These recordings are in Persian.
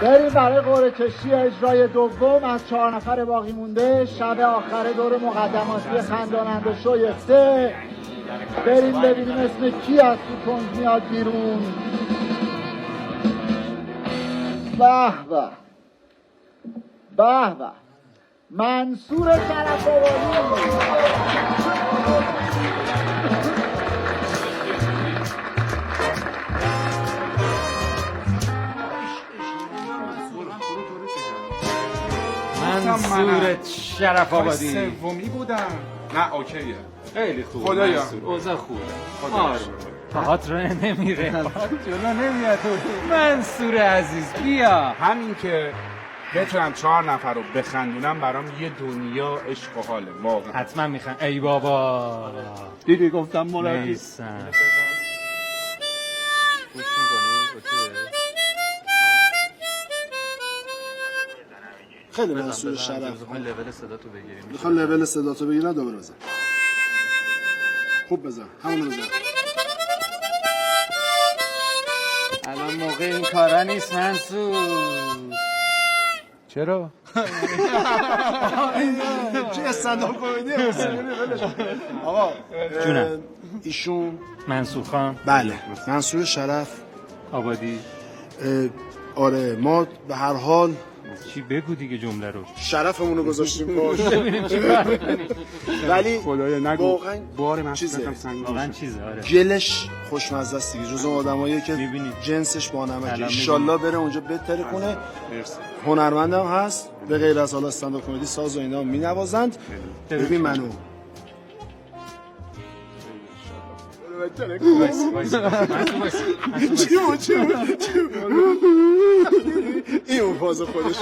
بریم برای قرعه کشی اجرای دوم از 4 نفر باقی مونده. شب آخر دور مقدماتی خنداننده شوی 3. بریم ببینیم اسم کی از تو کنج میاد بیرون. به به به به، منصور شرف آبادی. منصور شرف آبادی. سومی بودم. نه اوکیه. خیلی خوب. خدایا اوضاع خوبه. آره. پاهات رو نمیره. جلو نمیاد. منصور عزیز بیا. همین که بتونم 4 نفر رو بخندونم برام یه دنیا عشق و حاله واقعا. حتما میخوام. ای بابا دیدی گفتم مربی. نیستم. خیلی منصور شرف. میخوام لول صداتو بگیریم. میخوام لول صداتو بگیرم. دوباره بزن. خوب بزن. همونو بزن. الان موقع این کارا نیست منصور. چرا؟ چه استندآپ کمدی آقا جونم. ایشون منصور خان. بله منصور شرف آبادی. آره ما به هر حال چی بگو دیگه جمله رو. شرفمون رو گذاشتیم پاش. ببینیم چی کار می‌کنی. ولی خدایا نگو. واقعا بار من چیزه. واقعا چیزه. آره. گلش خوشمزه است دیگه. جزو آدمایی که می‌بینی. جنسش با نمکه. الان ان شاءالله بره اونجا بهتره کنه. مرسی. هنرمندم هست. به غیر از حالا استندآپ کمدی ساز و اینا می‌نوازند. ببین منو این اون فاز خودش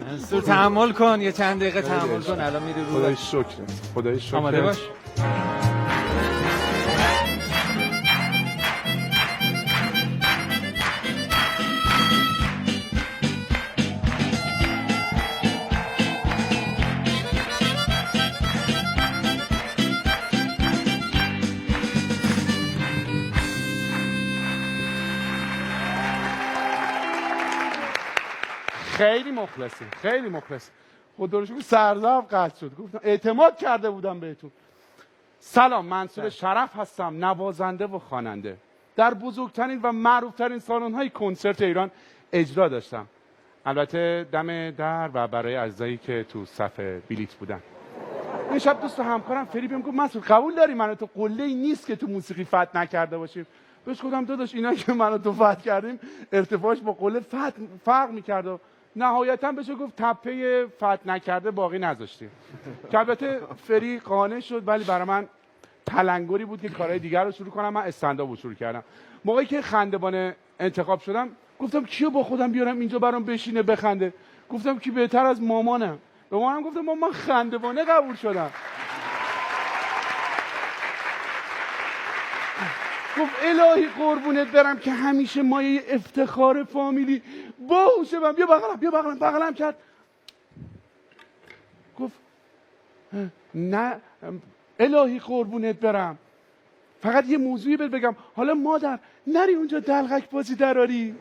منصور تحمل کن. یه چند دقیقه تحمل کن. الان میری رو. خدای شکر. خدای شکر. آماده باش. خیلی مخلصیم. خیلی مخلص. خدا رو شکر سرزاف قطع شد. گفتم اعتماد کرده بودم بهتون. سلام، منصور شرف هستم، نوازنده و خواننده. در بزرگترین و معروفترین سالن‌های کنسرت ایران اجرا داشتم. البته دم در و برای عزیزایی که تو صف بلیت بودن. این شب دوست و همکارم فری بهم گفت منصور قبول داری من و تو قله‌ای نیست که تو موسیقی فتح نکرده باشیم. بهش گفتم داداش اینا که من و تو فتح کردیم ارتفاعش با قله فرق می‌کرد و نهایتاً بشه گفت تپه فتح نکرده باقی نذاشتیم. که البته فری قانع شد ولی برای من تلنگری بود که کارهای دیگر رو شروع کنم. من استندآپ رو شروع کردم. موقعی که خنده‌بان انتخاب شدم گفتم کیو با خودم بیارم اینجا برام بشینه بخنده. گفتم کی بهتر از مامانم. به مامانم گفتم مامان خنده‌بانه قبول شدم. گفت الهی قربونت برم که همیشه مایه افتخار فامیلی باهوشه. من بیا بغلم کرد. گفت نه الهی قربونت برم فقط یه موضوعی بهت بگم. حالا مادر نری اونجا دلغک بازی دراری،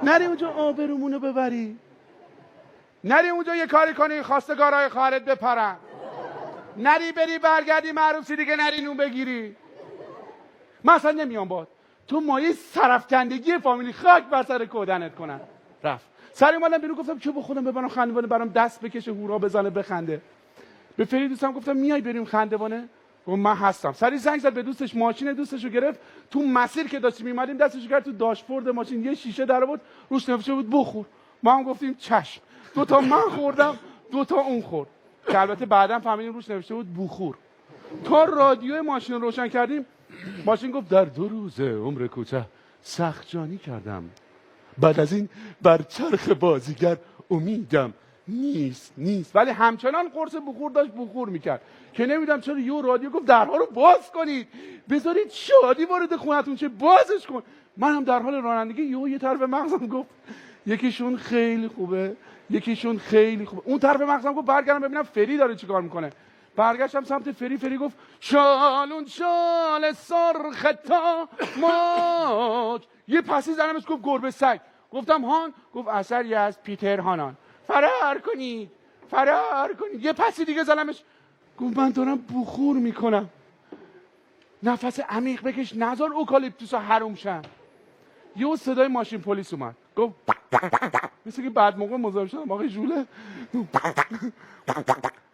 نری اونجا آبرومونو ببری، نری اونجا یه کاری کنی خواستگارای خواهرت بپرن، نری بری برگردی معروسی دیگه نری نون بگیری. من اصلا نمیام باد. تو مایه سرفکندگی فامیلی خاک بر سر کودنت کنن. رفت. سری اومدم بیرون گفتم که با خودم ببرم خنده‌بانه برام دست بکشه هورا بزنه بخنده. به فری دوستم گفتم میای بریم خنده‌بانه؟ گفت من هستم. سری زنگ زد به دوستش، ماشین دوستشو گرفت. تو مسیر که داشتیم می‌اومدیم دستشو گرفت تو داشبورد ماشین یه شیشه در آورد روش نوشته بود بخور. ما هم گفتیم چشم. 2 تا من خوردم 2 تا اون خورد. که البته بعداً فهمیدیم روش نوشته بود بخور. تا رادیو ماشین روشن کردیم ماشین گفت در 2 روز عمر کوتاه سخت جانی کردم. بعد از این بر چرخ بازیگر امیدم نیست. ولی همچنان قرص بخور داشت بخور میکرد که نمیدونم چرا یه رادیو گفت درها رو باز کنید بذارید شادی وارد خونتون شه بازش کن. من هم در حال رانندگی یه طرف مغزم گفت یکیشون خیلی خوبه یکیشون خیلی خوبه. اون طرف مغزم گفت برگردم ببینم فری داره چیکار میکنه. برگشتم سمت فری گفت شالون شال سرخ تا ماک. یه پسی زدمش گفت گربه سگ. گفتم هان. گفت اثری از پیتر هانان. فرار کنید یه پسی دیگه زدمش گفت من دارم بخور میکنم. نفس عمیق بکش نذار اوکالیپتوسا حروم شن. یه صدای ماشین پلیس اومد گفت مثل که بعد موقع مزاحم شدم آقای ژوله.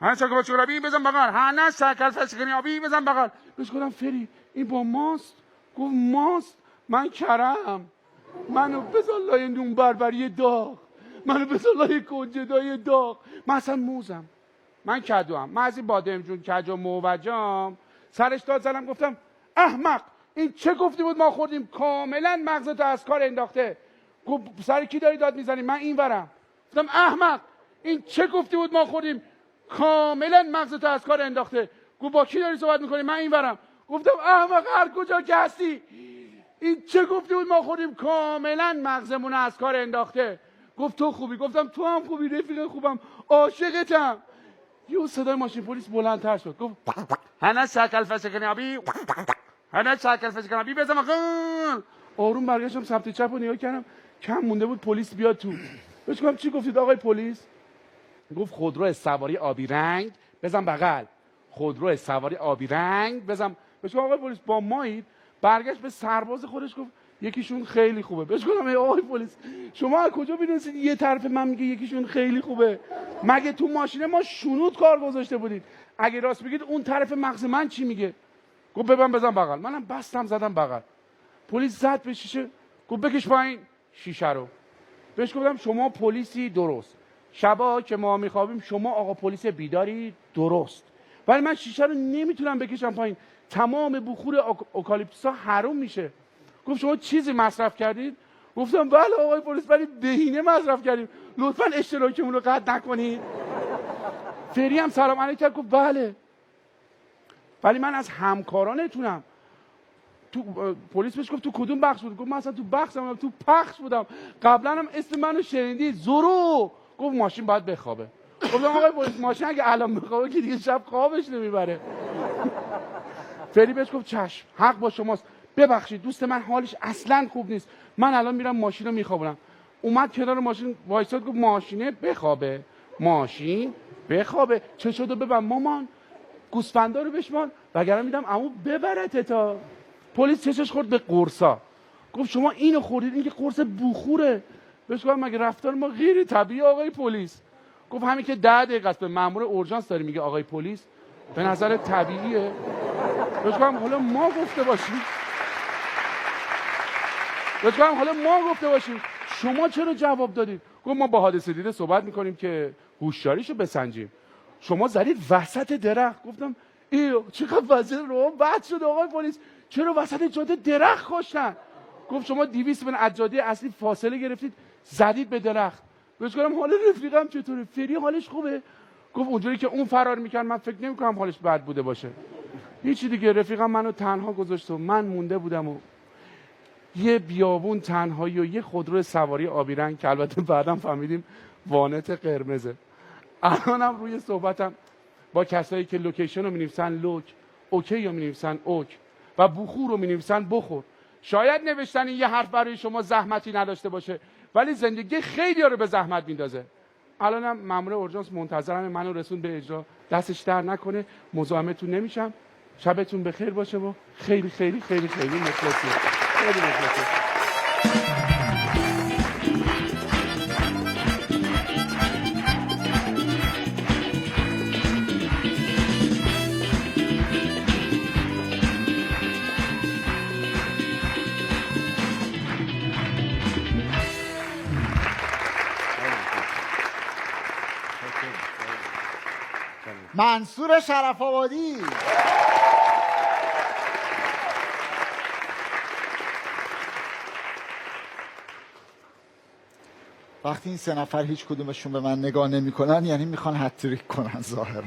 هر چقدر چورابی بزن بغل، هر شکل فسکنیابی بزن بغل. بهش گفتم فری این با ماست؟ گفت ماست؟ من کرم. منو بذار لای نون بربری داغ، منو بذار لای کنجدای داغ. من اصلا موزم، من کدوام، من از این بادم جون کج و موجام. سرش داد زدم گفتم احمق این چه گفتی بود ما خوردیم؟ کاملا مغزتو از کار انداخته. گفت سر کی داری داد میزنی؟ من این ورم. گفتم احمق این چه گفتی بود ما خوردیم؟ کاملا مغزتو از کار انداخته. گفت با کی داری صحبت میکنی؟ من این ورم. گفتم احمق هر کجا که هستی این چه گفتی بود ما خوردیم؟ کاملا مغزمون از کار انداخته. گفت تو خوبی. گفتم تو هم خوبی رفیق خوبم، عاشقتم. یه صدای ماشین پلیس بلندتر شد گفت هنه شکل فسکنیابی، هنه شکل فسکنیابی بزن بغل. آروم برگشتم سمت چپ و نگاه کردم کم مونده بود پلیس بیاد تو. بهش گفتم چی گفتید آقای پلیس؟ گفت خودرو سواری آبی رنگ بزن بغل. خودرو سواری آبی رنگ بزن. بهش گفتم آقای پلیس با مایید؟ برگشت به سرباز خودش گفت یکیشون خیلی خوبه. بهش گفتم ای آقای پلیس شما از کجا میدونید یه طرف من میگه یکیشون خیلی خوبه؟ مگه تو ماشین ما شنود کار گذاشته بودید؟ اگه راست بگید اون طرف مغز من چی میگه؟ گفت بزن بغل. منم بستم زدم بغل. پلیس زد به شیشه گفت بکش پایین شیشه رو. بهش گفتم شما پلیسی درست، شبا که ما میخوابیم شما آقا پلیس بیداری درست، ولی من شیشه رو نمیتونم بکشم پایین، تمام بخور اوکالیپتوسا حروم میشه. گفت شما چیزی مصرف کردید؟ گفتم بله آقای پلیس ولی بهینه مصرف کردیم، لطفا اشتراکمون رو قطع نکنید. فری هم سلام علیک کرد گفت بله ولی من از همکارانتونم. تو پلیس بهش گفت تو کدوم بخش بود؟ گفت من اصلا تو بخش بودم، تو پخش بودم. قبلا هم اسم منو شنیدید زورو. گفت ماشین باید بخوابه. گفتم آقای پلیس ماشین اگه الان بخوابه که دیگه شب خوابش نمیبره. فری بهش گفت چشم حق با شماست، ببخشید دوست من حالش اصلا خوب نیست، من الان میرم ماشین رو میخوابونم. اومد کنار ماشین وایساد گفت ماشینه بخوابه، ماشین بخوابه. چه شده؟ ببن مامان گوسفندا رو بشمان وگرنه میدم عمو ببرته. تا پلیس چشش خورد به قرصا. گفت شما اینو خوردید؟ این که قرص بخوره. بهش گفتم مگه رفتار ما غیر طبیعی آقای پلیس؟ گفت همین که 10 دقیقه است به مأمور اورژانس داری میگه آقای پلیس به نظر طبیعیه؟ بهش گفتم حالا ما گفته باشیم شما چرا جواب دادید؟ گفت ما با حادثه دیده صحبت میکنیم که هوشیاریشو بسنجیم، شما زدید وسط درخت. گفتم ایو چقدر وضعیت رو بد شده آقای پلیس، چرا وسط جاده درخت کشتن؟ گفت شما 200 متر از جاده اصلی فاصله گرفتید زدید به درخت. بهش گفتم حال رفیقم چطوره؟ فری حالش خوبه؟ گفت اونجوری که اون فرار میکرد من فکر نمیکنم حالش بد بوده باشه. هیچی دیگه، رفیقم منو تنها گذاشت و من مونده بودم و یه بیابون تنهایی و یه خودرو سواری آبی رنگ که البته بعدم فهمیدیم وانت قرمزه. الانم روی صحبتم با کسایی که لوکیشن رو می‌نویسن لوک، اوکی رو می‌نویسن اوک و بخور رو می‌نویسن بخور. شاید نوشتن این یه حرف برای شما زحمتی نداشته باشه ولی زندگی خیلی‌ها رو به زحمت میندازه. الانم مأمور اورژانس منتظرم منو رسون به اجرا، دستش در نکنه، مزاحمتون نمیشم. شبتون بخیر باشه و خیلی خیلی خیلی خیلی مخلصیم. خیلی مخلصیم. منصور شرف آبادی. وقتی این 3 نفر هیچ کدومشون به من نگاه نمی‌کنن یعنی میخوان هتریک کنن ظاهرا.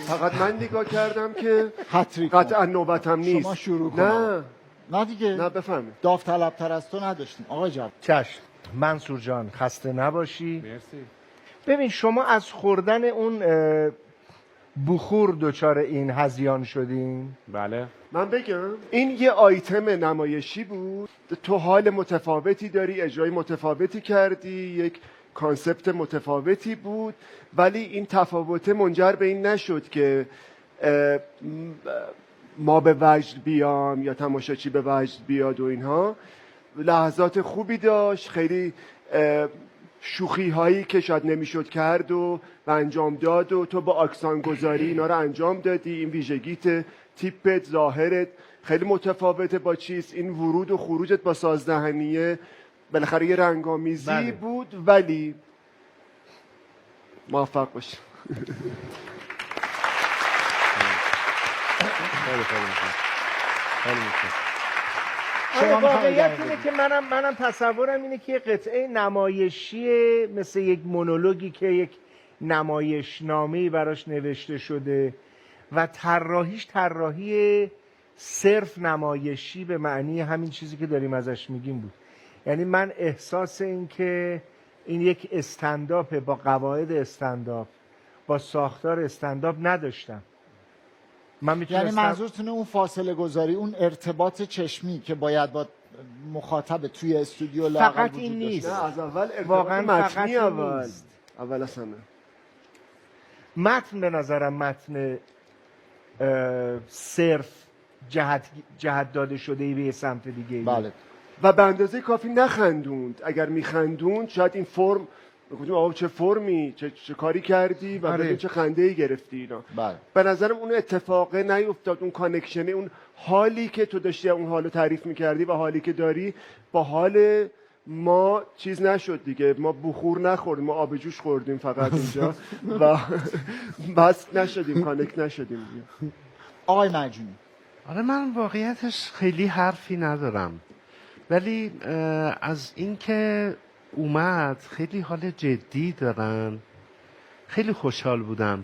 فقط من نگاه کردم که هتریک قطعا نوبتم نیست. شما شروع کن. نه دیگه. نه بفرمایید. داوطلب‌تر از تو نداشتیم آقا جواد. چشم. منصور جان خسته نباشی. مرسی. ببین شما از خوردن اون بخور دچار این هذیان شدیم؟ بله. من بگم این یه آیتم نمایشی بود، تو حال متفاوتی داری، اجرای متفاوتی کردی، یک کانسپت متفاوتی بود، ولی این تفاوت منجر به این نشد که ما به وجد بیام یا تماشاچی به وجد بیاد و اینها. لحظات خوبی داشت، خیلی شوخی هایی که شاید نمیشد کرد و انجام داد و تو با اکسان گذاری اینا رو انجام دادی. این ویژگیت، تیپت، ظاهرت خیلی متفاوته با چیز. این ورود و خروجت با سازدهنیه بالاخره یه رنگامیزی بود، ولی موفق باش. واقعیت اینه که منم تصورم اینه که قطعه نمایشی مثل یک مونولوگی که یک نمایشنامه‌ای براش نوشته شده و طراحیش طراحی صرف نمایشی به معنی همین چیزی که داریم ازش میگیم بود. یعنی من احساس این که این یک استنداپ با قواعد استنداپ با ساختار استنداپ نداشتم. یعنی منظورتونه اون فاصله گذاری، اون ارتباط چشمی که باید با مخاطب توی استودیو لااقل فقط وجود این داشته. نیست. نه از اول واقعاً متنی فقط اول نیست. اول از همه متن به نظرم متن صرف جهت داده شده ای به یه سمت دیگه. بله. و به اندازه کافی نخندوند. اگر میخندوند شاید این فرم بگویم آقا چه فرمی، چه کاری کردی و ببین چه خنده‌ای گرفتی اینا. بله. به نظرم اون اتفاقه نیفتاد، اون کانکشنه، اون حالی که تو داشتی اون حالو تعریف میکردی و حالی که داری با حال ما چیز نشد دیگه. ما بخور نخوردیم، ما آب جوش خوردیم فقط اینجا و بس نشدیم، کانکت نشدیم دیگه. آقای مجنونی. آره من واقعیتش خیلی حرفی ندارم، ولی از اینکه اومد خیلی حال جدی دارن، خیلی خوشحال بودم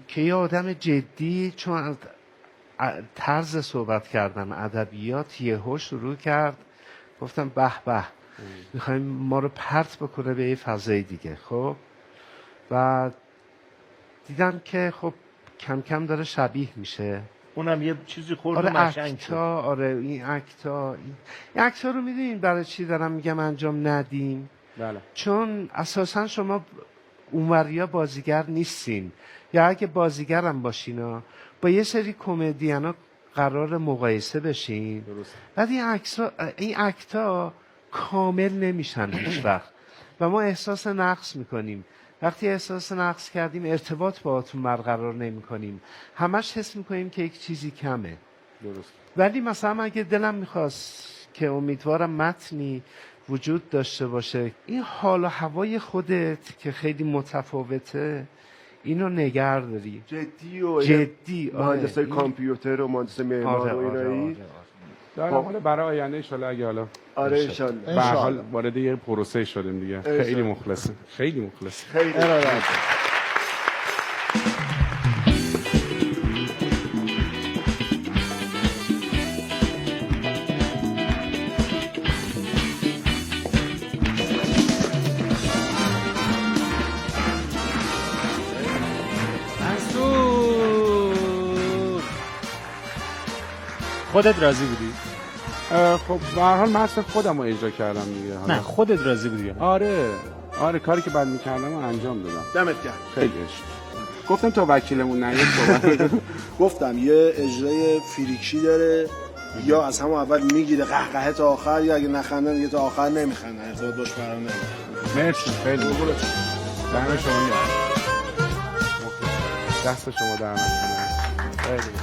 که یه آدم جدی، چون از طرز صحبت کردن ادبیات یهو شروع کرد، گفتم به به میخوایم ما رو پرت بکنه به یه فضای دیگه. خب و دیدم که خب کم کم داره شبیه میشه. اونم یه چیزی خورد آره مشنگ شد. آره این اکتا رو میدونین برای چی دارم میگم انجام ندیم؟ بله. چون اساسا شما اونوریا بازیگر نیستین، یا اگه بازیگرم باشین با یه سری کمدینا قرار مقایسه بشین. درست. بعد این اکتا کامل نمیشن هیچ وقت و ما احساس نقص میکنیم. وقتی احساس نقص کردیم ارتباط باهاتون برقرار نمیکنیم، همش حس میکنیم که یک چیزی کمه. درست. ولی مثلا اگه دلم میخواست که امیدوارم متنی وجود داشته باشه، این حال و هوای خودت که خیلی متفاوته اینو نگه داری جدی. مهندسای کامپیوتر و مهندسای معمار و اینایی دارم حالا برای آینده انشالله اگه حالا آره انشالله به هر حال وارد یه پروسه شدیم دیگه. خیلی مخلصم. خیلی مخلصم. خیلی خودت راضی بودی؟ خب به هر حال من خودم رو اجرا کردم دیگه. نه خودت راضی بودی؟ آره کاری که بعد میکردم رو انجام دادم. دمت گرم. خیلی گفتم تا وکیلمون نیاد صحبت گفتم یه اجرای فریکشی داره، یا از همون اول میگیره قهقهه تا آخر، یا اگه نخندن دیگه تا آخر نمیخندن، ارتباط باش برام نمیاد. مرسی. خیلی دم شما دست شما در نکنه. خیلی